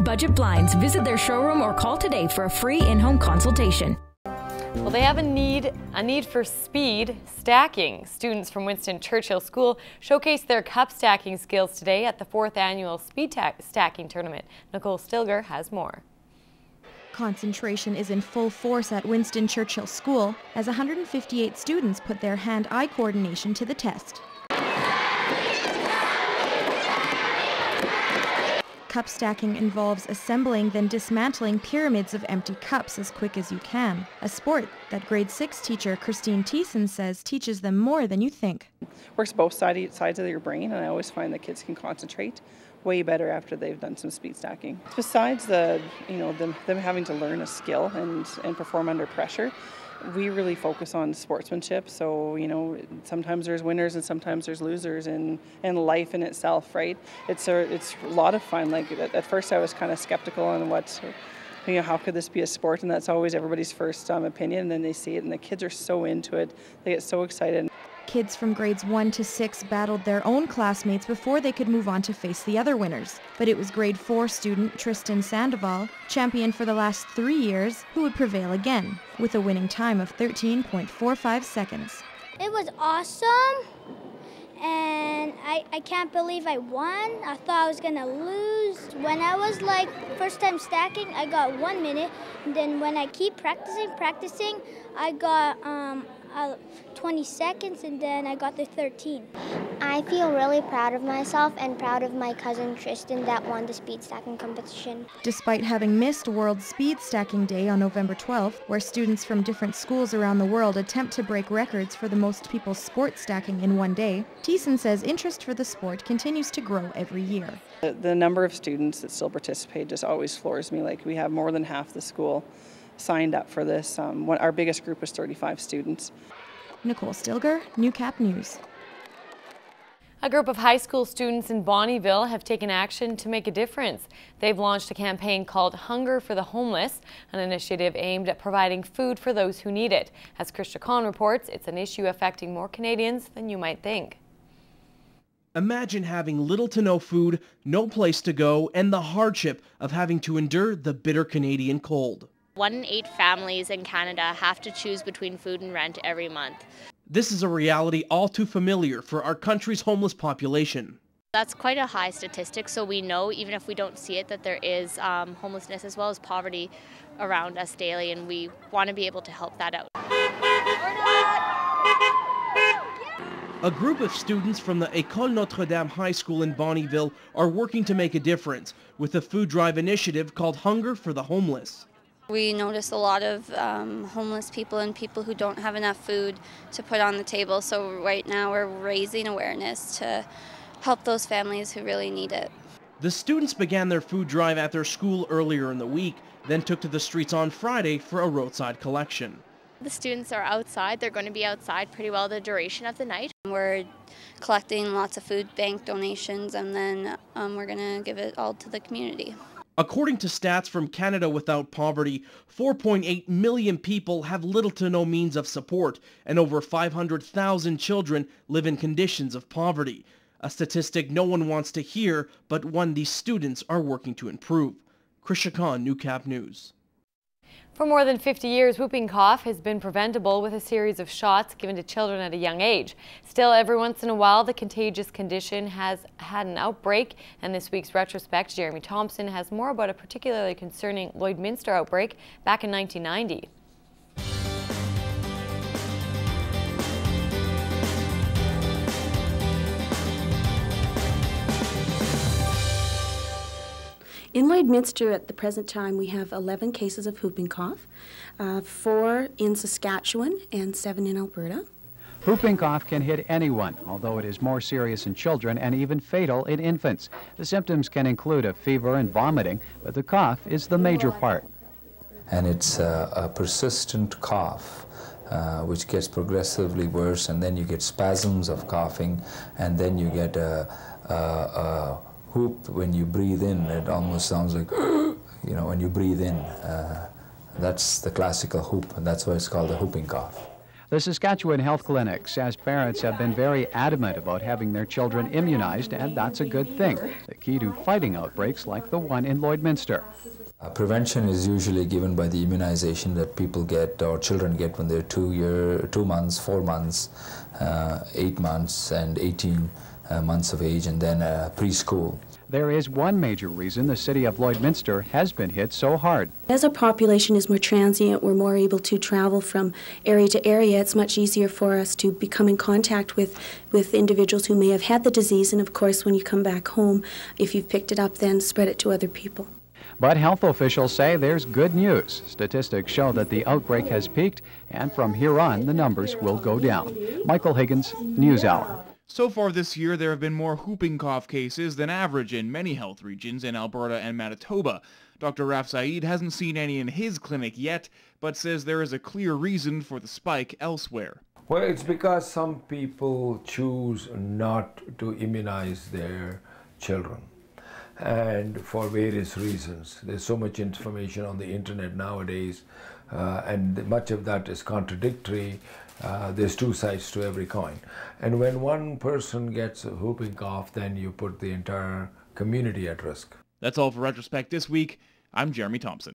Budget Blinds. Visit their showroom or call today for a free in-home consultation. Well, they have a need for speed stacking. Students from Winston Churchill School showcased their cup stacking skills today at the 4th annual speed stacking tournament. Nicole Stilger has more. Concentration is in full force at Winston Churchill School as 158 students put their hand-eye coordination to the test. Cup stacking involves assembling then dismantling pyramids of empty cups as quick as you can, a sport that grade 6 teacher Christine Thiessen says teaches them more than you think. Works both sides of your brain, and I always find that kids can concentrate way better after they've done some speed stacking. Besides them having to learn a skill and perform under pressure, we really focus on sportsmanship. So, sometimes there's winners and sometimes there's losers in life in itself, right? It's a lot of fun. Like at first I was kind of skeptical on how could this be a sport? And that's always everybody's first opinion. And then they see it and the kids are so into it. They get so excited. Kids from grades 1 to 6 battled their own classmates before they could move on to face the other winners. But it was grade 4 student Tristan Sandoval, champion for the last 3 years, who would prevail again, with a winning time of 13.45 seconds. It was awesome, and I can't believe I won. I thought I was going to lose. When I was first time stacking, I got 1 minute, and then when I keep practicing, I got 20 seconds, and then I got the 13. I feel really proud of myself and proud of my cousin Tristan that won the speed stacking competition. Despite having missed World Speed Stacking Day on November 12th, where students from different schools around the world attempt to break records for the most people sport stacking in one day, Thiessen says interest for the sport continues to grow every year. The number of students that still participate just always floors me. Like, we have more than half the school signed up for this. Our biggest group is 35 students. Nicole Stilger, Newcap News. A group of high school students in Bonnyville have taken action to make a difference. They've launched a campaign called Hunger for the Homeless, an initiative aimed at providing food for those who need it. As Krista Khan reports, it's an issue affecting more Canadians than you might think. Imagine having little to no food, no place to go, and the hardship of having to endure the bitter Canadian cold. 1 in 8 families in Canada have to choose between food and rent every month. This is a reality all too familiar for our country's homeless population. That's quite a high statistic, so we know, even if we don't see it, that there is homelessness as well as poverty around us daily, and we want to be able to help that out. A group of students from the École Notre-Dame High School in Bonnyville are working to make a difference with a food drive initiative called Hunger for the Homeless. We notice a lot of homeless people and people who don't have enough food to put on the table. So right now we're raising awareness to help those families who really need it. The students began their food drive at their school earlier in the week, then took to the streets on Friday for a roadside collection. The students are outside. They're going to be outside pretty well the duration of the night. We're collecting lots of food bank donations, and then we're going to give it all to the community. According to stats from Canada Without Poverty, 4.8 million people have little to no means of support, and over 500,000 children live in conditions of poverty. A statistic no one wants to hear, but one these students are working to improve. Krisha Khan, Newcap News. For more than 50 years, whooping cough has been preventable with a series of shots given to children at a young age. Still, every once in a while, the contagious condition has had an outbreak, and this week's Retrospect, Jeremy Thompson has more about a particularly concerning Lloydminster outbreak back in 1990. In Lloydminster at the present time we have 11 cases of whooping cough, 4 in Saskatchewan and 7 in Alberta. Whooping cough can hit anyone, although it is more serious in children and even fatal in infants. The symptoms can include a fever and vomiting, but the cough is the major part. And it's a persistent cough, which gets progressively worse, and then you get spasms of coughing, and then you get a whoop when you breathe in. It almost sounds like, when you breathe in. That's the classical whoop, and that's why it's called a whooping cough. The Saskatchewan Health Clinic says parents have been very adamant about having their children immunized, and that's a good thing. The key to fighting outbreaks like the one in Lloydminster. Prevention is usually given by the immunization that people get or children get when they're 2 months, 4 months, 8 months, and 18 months of age, and then preschool. There is one major reason the city of Lloydminster has been hit so hard. As our population is more transient, we're more able to travel from area to area. It's much easier for us to become in contact with individuals who may have had the disease, and of course when you come back home, if you've picked it up, then spread it to other people. But health officials say there's good news. Statistics show that the outbreak has peaked, and from here on the numbers will go down. Michael Higgins, NewsHour. So far this year, there have been more whooping cough cases than average in many health regions in Alberta and Manitoba. Dr. Raf Saeed hasn't seen any in his clinic yet, but says there is a clear reason for the spike elsewhere. Well, it's because some people choose not to immunize their children, and for various reasons. There's so much information on the internet nowadays, and much of that is contradictory. There's two sides to every coin. And when one person gets a whooping cough, then you put the entire community at risk. That's all for Retrospect this week. I'm Jeremy Thompson.